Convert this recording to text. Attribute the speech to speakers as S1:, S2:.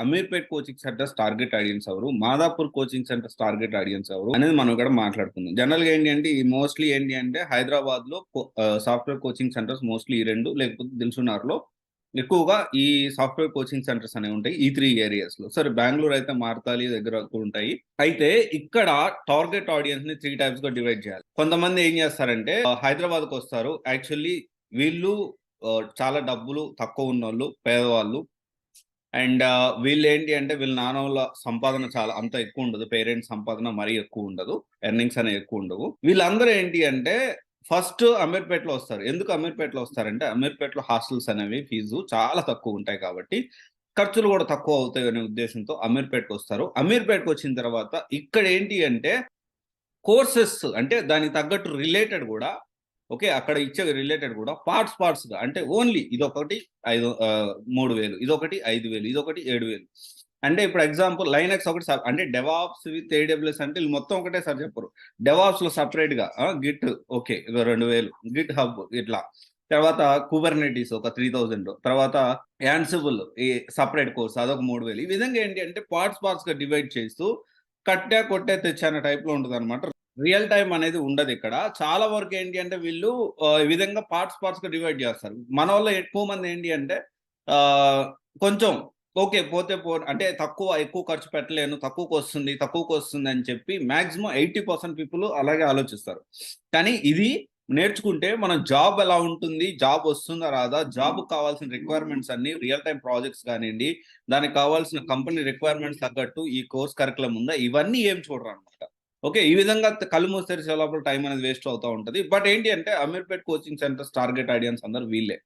S1: Ameerpet coaching centres target audience ఎవరు, Madhapur coaching centres target audience ఎవరు అనేది మనం ఇక్కడ మాట్లాడుకుందాం. జనరల్ గా ఏంటి అంటే ఈ మోస్ట్లీ ఏంటి అంటే హైదరాబాద్ లో సాఫ్ట్వేర్ కోచింగ్ సెంటర్స్ మోస్ట్లీ ఈ రెండు, లేకపోతే దిల్సునార్ లో ఎక్కువగా ఈ సాఫ్ట్వేర్ కోచింగ్ సెంటర్స్ అనేవి ఉంటాయి ఈ 3 ఏరియాస్ లో. సరే బెంగళూరు అయితే మార్తాలి దగ్గర ఉంటాయి. అయితే ఇక్కడ టార్గెట్ ఆడియన్స్ ని 3 టైప్స్ గా డివైడ్ చేయాలి. కొంతమంది ఏం చేస్తారంటే హైదరాబాద్ కు వస్తారు. యాక్చువల్లీ వీళ్ళు చాలా డబ్బులు తక్కువ ఉన్న వాళ్ళు, పేదవాళ్ళు. అండ్ వీళ్ళు ఏంటి అంటే వీళ్ళ నాన్న వాళ్ళ సంపాదన చాలా అంత ఎక్కువ ఉండదు. పేరెంట్స్ సంపాదన మరీ ఎక్కువ ఉండదు. ఎర్నింగ్స్ అనేవి ఎక్కువ ఉండవు. వీళ్ళందరూ ఏంటి అంటే ఫస్ట్ అమీర్పేటలో వస్తారు. ఎందుకు అమీర్పేటలో వస్తారంటే అమీర్పేటలో హాస్టల్స్ అనేవి ఫీజు చాలా తక్కువ ఉంటాయి కాబట్టి ఖర్చులు కూడా తక్కువ అవుతాయి అనే ఉద్దేశంతో అమీర్పేటకు వస్తారు. అమీర్పేటకు వచ్చిన తర్వాత ఇక్కడ ఏంటి అంటే కోర్సెస్ అంటే దానికి తగ్గట్టు రిలేటెడ్ కూడా ఓకే. అక్కడ ఇచ్చే రిలేటెడ్ కూడా పార్ట్స్ గా అంటే ఓన్లీ ఇదొకటి 3000, ఇదొకటి 5000, ఇదొకటి 7000. అంటే ఇప్పుడు ఎగ్జాంపుల్ లైనక్స్ ఒకటి అంటే డెవాప్స్ విత్ ఏడబ్ల్యూఎస్ అంటే వీళ్ళు మొత్తం ఒకటే సార్ చెప్పరు. డెవాప్స్ లో సపరేట్ గా గిట్ ఓకే ఇదో 2000, గిట్ హబ్ ఇట్లా, తర్వాత కుబర్నెటీస్ ఒక 3000, తర్వాత యాన్సిబుల్ ఈ సపరేట్ కోర్స్ అదొక 3000. ఈ విధంగా ఏంటి అంటే పార్ట్స్ గా డివైడ్ చేస్తూ కట్టా కొట్టే తెచ్చాన టైప్ లో ఉంటుంది అనమాట. రియల్ టైమ్ అనేది ఉండదు ఇక్కడ. చాలా వరకు ఏంటి అంటే వీళ్ళు ఈ విధంగా పార్ట్స్ గా డివైడ్ చేస్తారు. మన వల్ల ఎక్కువ మంది ఏంటి అంటే కొంచెం ఓకే పోతే అంటే ఎక్కువ ఖర్చు పెట్టలేను, తక్కువకు వస్తుంది అని చెప్పి మాక్సిమం 80% పీపుల్ అలాగే ఆలోచిస్తారు. కానీ ఇది నేర్చుకుంటే మనం జాబ్ ఎలా ఉంటుంది, జాబ్ వస్తుందా రాదా, జాబ్ కావాల్సిన రిక్వైర్మెంట్స్ అన్ని రియల్ టైమ్ ప్రాజెక్ట్స్ కానివ్వండి, దానికి కావాల్సిన కంపెనీ రిక్వైర్మెంట్స్ తగ్గట్టు ఈ కోర్స్ కరికులం ఉందా, ఇవన్నీ ఏం చూడరు అనమాట. ఓకే. ఈ విధంగా కళ్ళు మూసి తెరిచే లోపల టైం అనేది వేస్ట్ అవుతా ఉంటది. బట్ ఏంటి అంటే Ameerpet coaching centres target audience అందరూ వీళ్ళే.